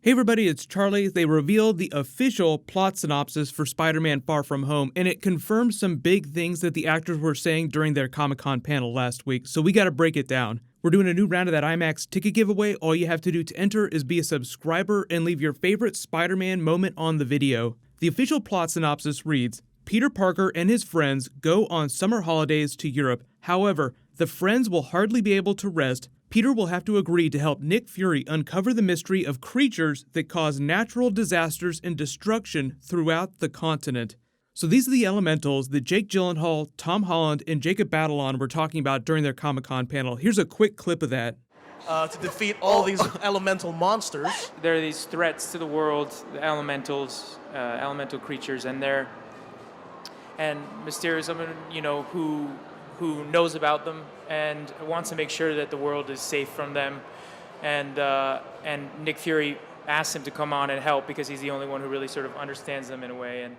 Hey everybody, it's Charlie. They revealed the official plot synopsis for Spider-Man Far From Home, and it confirms some big things that the actors were saying during their Comic-Con panel last week, so we gotta break it down. We're doing a new round of that IMAX ticket giveaway. All you have to do to enter is be a subscriber and leave your favorite Spider-Man moment on the video. The official plot synopsis reads, Peter Parker and his friends go on summer holidays to Europe. However, the friends will hardly be able to rest. Peter will have to agree to help Nick Fury uncover the mystery of creatures that cause natural disasters and destruction throughout the continent. So these are the elementals that Jake Gyllenhaal, Tom Holland, and Jacob Batalon were talking about during their Comic-Con panel. Here's a quick clip of that. To defeat all these elemental monsters. There are these threats to the world, the elementals, elemental creatures, and Mysterio is someone, who knows about them and wants to make sure that the world is safe from them. And Nick Fury asks him to come on and help because he's the only one who really sort of understands them in a way. And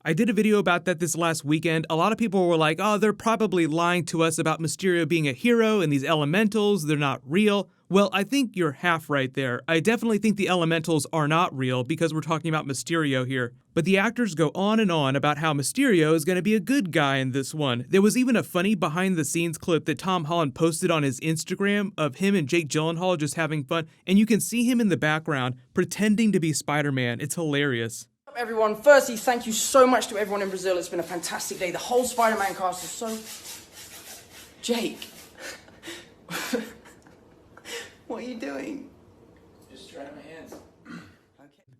I did a video about that this last weekend. A lot of people were like, oh, they're probably lying to us about Mysterio being a hero and these elementals, they're not real. Well, I think you're half right there. I definitely think the elementals are not real because we're talking about Mysterio here. But the actors go on and on about how Mysterio is going to be a good guy in this one. There was even a funny behind-the-scenes clip that Tom Holland posted on his Instagram of him and Jake Gyllenhaal just having fun, and you can see him in the background pretending to be Spider-Man. It's hilarious. Everyone, firstly, thank you so much to everyone in Brazil. It's been a fantastic day. The whole Spider-Man cast is so... Jake. What are you doing? just trying my hands.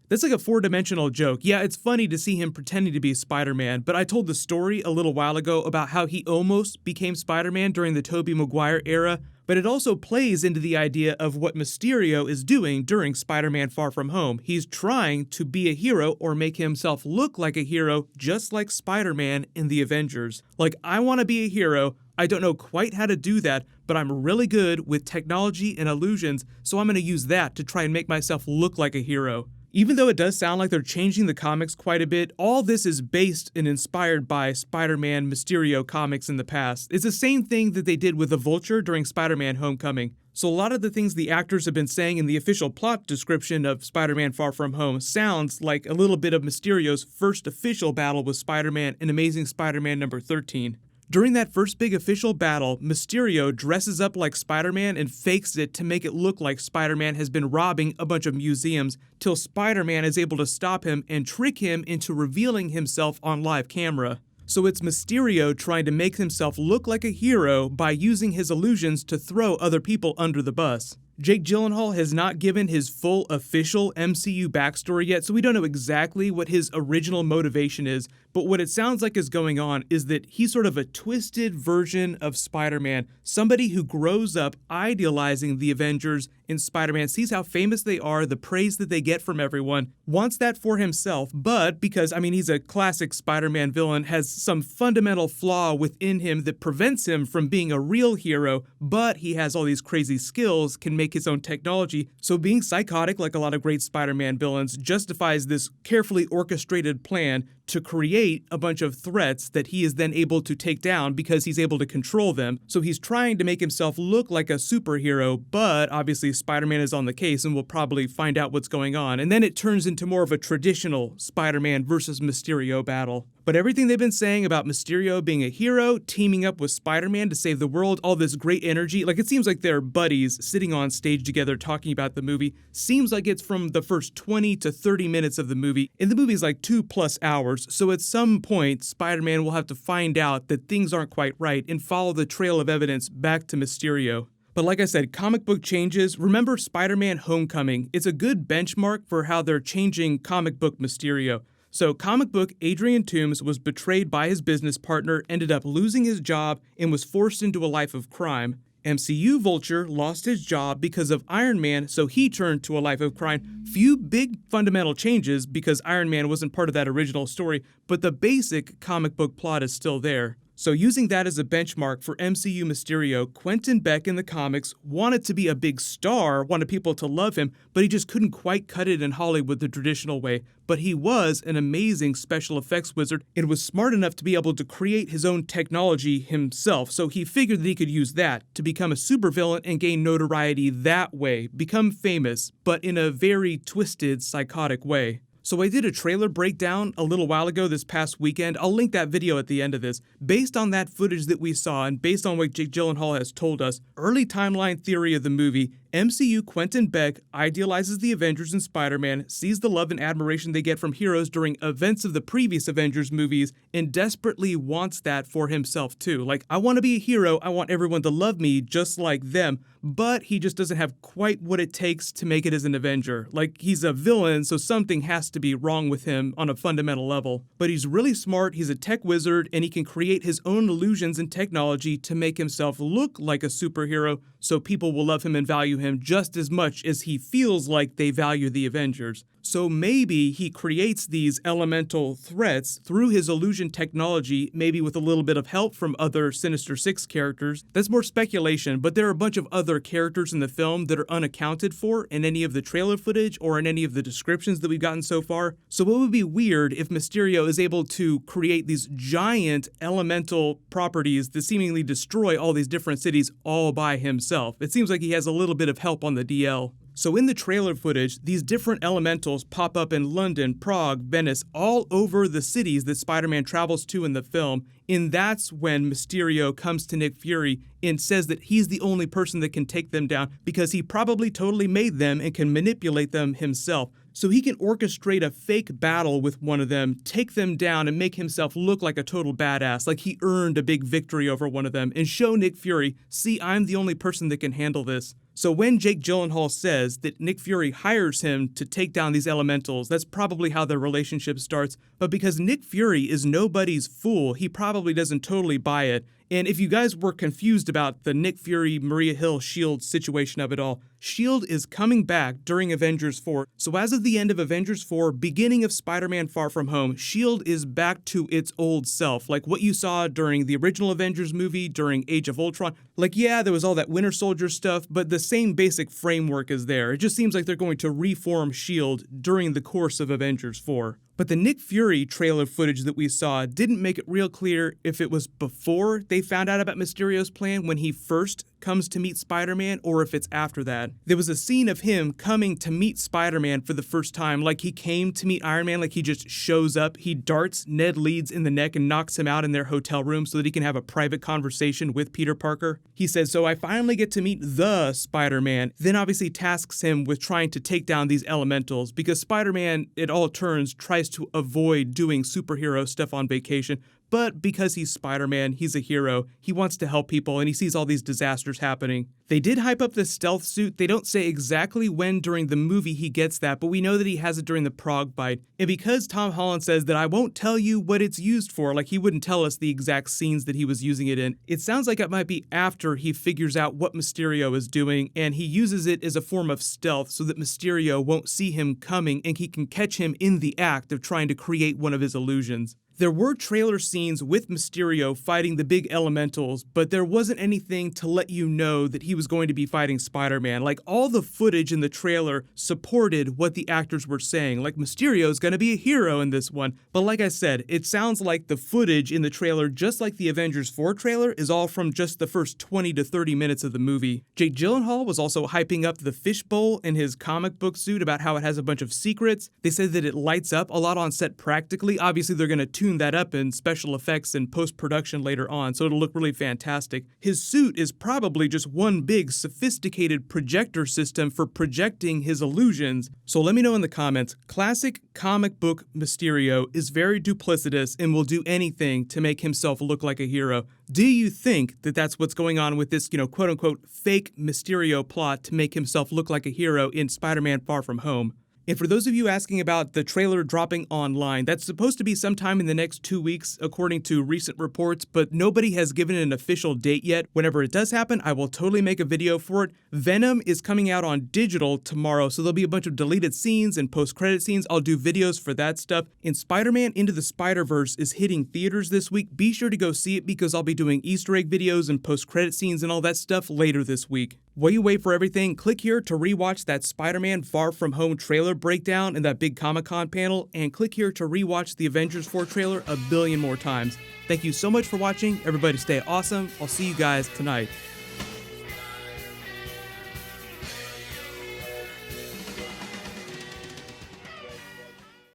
That's like a four-dimensional joke. Yeah, it's funny to see him pretending to be Spider-Man, but I told the story a little while ago about how he almost became Spider-Man during the Tobey Maguire era, but it also plays into the idea of what Mysterio is doing during Spider-Man Far From Home. He's trying to be a hero or make himself look like a hero, just like Spider-Man in the Avengers. Like, I want to be a hero. I don't know quite how to do that, but I'm really good with technology and illusions, so I'm going to use that to try and make myself look like a hero. Even though it does sound like they're changing the comics quite a bit, all this is based and inspired by Spider-Man Mysterio comics in the past. It's the same thing that they did with the Vulture during Spider-Man Homecoming. So a lot of the things the actors have been saying in the official plot description of Spider-Man Far From Home sounds like a little bit of Mysterio's first official battle with Spider-Man in Amazing Spider-Man number 13. During that first big official battle, Mysterio dresses up like Spider-Man and fakes it to make it look like Spider-Man has been robbing a bunch of museums till Spider-Man is able to stop him and trick him into revealing himself on live camera. So it's Mysterio trying to make himself look like a hero by using his illusions to throw other people under the bus. Jake Gyllenhaal has not given his full official MCU backstory yet, so we don't know exactly what his original motivation is, but what it sounds like is going on is that he's sort of a twisted version of Spider-Man, somebody who grows up idealizing the Avengers, and Spider-Man sees how famous they are, the praise that they get from everyone, wants that for himself, but because, he's a classic Spider-Man villain, has some fundamental flaw within him that prevents him from being a real hero, but he has all these crazy skills, can make his own technology, so being psychotic like a lot of great Spider-Man villains justifies this carefully orchestrated plan to create a bunch of threats that he is then able to take down because he's able to control them. So he's trying to make himself look like a superhero, but obviously Spider-Man is on the case and we'll probably find out what's going on. And then it turns into more of a traditional Spider-Man versus Mysterio battle. But everything they've been saying about Mysterio being a hero, teaming up with Spider-Man to save the world, all this great energy, like it seems like they're buddies sitting on stage together talking about the movie, seems like it's from the first 20 to 30 minutes of the movie, and the movie's like 2+ hours, so at some point, Spider-Man will have to find out that things aren't quite right and follow the trail of evidence back to Mysterio. But like I said, comic book changes. Remember Spider-Man Homecoming. It's a good benchmark for how they're changing comic book Mysterio. So comic book Adrian Toomes was betrayed by his business partner, ended up losing his job, and was forced into a life of crime. MCU Vulture lost his job because of Iron Man, so he turned to a life of crime. Few big fundamental changes because Iron Man wasn't part of that original story, but the basic comic book plot is still there. So using that as a benchmark for MCU Mysterio, Quentin Beck in the comics wanted to be a big star, wanted people to love him, but he just couldn't quite cut it in Hollywood the traditional way. But he was an amazing special effects wizard and was smart enough to be able to create his own technology himself, so he figured that he could use that to become a supervillain and gain notoriety that way, become famous, but in a very twisted, psychotic way. So I did a trailer breakdown a little while ago this past weekend. I'll link that video at the end of this. Based on that footage that we saw and based on what Jake Gyllenhaal has told us, early timeline theory of the movie, MCU Quentin Beck idealizes the Avengers and Spider-Man, sees the love and admiration they get from heroes during events of the previous Avengers movies, and desperately wants that for himself too. Like, I want to be a hero, I want everyone to love me just like them, but he just doesn't have quite what it takes to make it as an Avenger. Like, he's a villain, so something has to be wrong with him on a fundamental level. But he's really smart, he's a tech wizard, and he can create his own illusions and technology to make himself look like a superhero, so people will love him and value him just as much as he feels like they value the Avengers. So maybe he creates these elemental threats through his illusion technology, maybe with a little bit of help from other Sinister Six characters. That's more speculation, but there are a bunch of other characters in the film that are unaccounted for in any of the trailer footage or in any of the descriptions that we've gotten so far. So it would be weird if Mysterio is able to create these giant elemental properties that seemingly destroy all these different cities all by himself. It seems like he has a little bit of help on the DL. So in the trailer footage, these different elementals pop up in London, Prague, Venice, all over the cities that Spider-Man travels to in the film, and that's when Mysterio comes to Nick Fury and says that he's the only person that can take them down because he probably totally made them and can manipulate them himself. So he can orchestrate a fake battle with one of them, take them down, and make himself look like a total badass, like he earned a big victory over one of them, and show Nick Fury, see, I'm the only person that can handle this. So when Jake Gyllenhaal says that Nick Fury hires him to take down these elementals, that's probably how their relationship starts. But because Nick Fury is nobody's fool, he probably doesn't totally buy it. And if you guys were confused about the Nick Fury, Maria Hill, S.H.I.E.L.D. situation of it all, S.H.I.E.L.D. is coming back during Avengers 4. So as of the end of Avengers 4, beginning of Spider-Man Far From Home, S.H.I.E.L.D. is back to its old self. Like what you saw during the original Avengers movie, during Age of Ultron. Like, yeah, there was all that Winter Soldier stuff, but the same basic framework is there. It just seems like they're going to reform S.H.I.E.L.D. during the course of Avengers 4. But the Nick Fury trailer footage that we saw didn't make it real clear if it was before they found out about Mysterio's plan when he first comes to meet Spider-Man or if it's after that. There was a scene of him coming to meet Spider-Man for the first time, like he came to meet Iron Man, like he just shows up, he darts Ned Leeds in the neck and knocks him out in their hotel room so that he can have a private conversation with Peter Parker. He says, so I finally get to meet the Spider-Man, then obviously tasks him with trying to take down these elementals because Spider-Man, it all turns, tries to avoid doing superhero stuff on vacation. But because he's Spider-Man, he's a hero, he wants to help people, and he sees all these disasters happening. They did hype up the stealth suit. They don't say exactly when during the movie he gets that, but we know that he has it during the Prague bite. And because Tom Holland says that I won't tell you what it's used for, like he wouldn't tell us the exact scenes that he was using it in, it sounds like it might be after he figures out what Mysterio is doing, and he uses it as a form of stealth so that Mysterio won't see him coming and he can catch him in the act of trying to create one of his illusions. There were trailer scenes with Mysterio fighting the big elementals, but there wasn't anything to let you know that he was going to be fighting Spider-Man. Like, all the footage in the trailer supported what the actors were saying. Like, Mysterio's gonna be a hero in this one. But like I said, it sounds like the footage in the trailer, just like the Avengers 4 trailer, is all from just the first 20 to 30 minutes of the movie. Jake Gyllenhaal was also hyping up the fishbowl in his comic book suit about how it has a bunch of secrets. They said that it lights up a lot on set practically. Obviously, they're gonna tune that up in special effects and post-production later on, so it'll look really fantastic. His suit is probably just one big sophisticated projector system for projecting his illusions. So let me know in the comments, classic comic book Mysterio is very duplicitous and will do anything to make himself look like a hero. Do you think that that's what's going on with this, quote-unquote fake Mysterio plot to make himself look like a hero in Spider-Man Far From Home? And for those of you asking about the trailer dropping online, that's supposed to be sometime in the next 2 weeks, according to recent reports, but nobody has given an official date yet. Whenever it does happen, I will totally make a video for it. Venom is coming out on digital tomorrow, so there'll be a bunch of deleted scenes and post-credit scenes. I'll do videos for that stuff. And Spider-Man Into the Spider-Verse is hitting theaters this week. Be sure to go see it because I'll be doing Easter egg videos and post-credit scenes and all that stuff later this week. While you wait for everything, click here to rewatch that Spider-Man Far From Home trailer breakdown and that big Comic-Con panel, and click here to rewatch the Avengers 4 trailer a billion more times. Thank you so much for watching. Everybody stay awesome. I'll see you guys tonight.